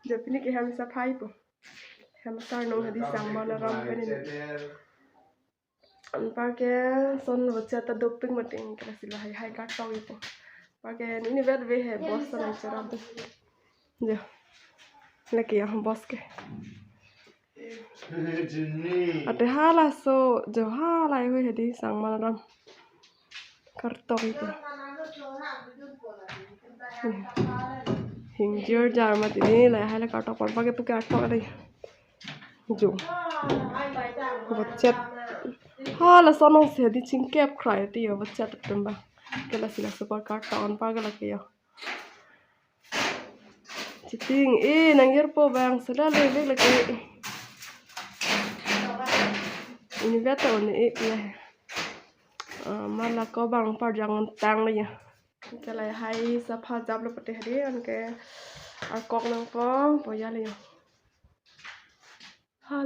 giờ pini cái ham sa phai po ham sar nong hadi sang mana ram penin an pa ke son vcha ta doping mating kala sila hai ka tong ipo pa ke ni vet ve he boss sa nai charam pe giờ lagi ya boss ke ate hala so jo hala hoi hadi sang mana ram kartong ipo hình chưa jar mà tí lại hay là cả tóc còn bao cái tu cái tóc ở đây dùng vật chất ha là sao nó sẽ đi chính kẹp khai thì vật chất tụm ba cái là xí là super card tao bao cái là kia chỉ tiếng nàng yết po bang sẽ là lấy là cái ini vet tao này mà là có bằng par jangan tang này cái này hay sắp phát giáp là bật đấy anh cái cọc năng có bỏ ra liền ha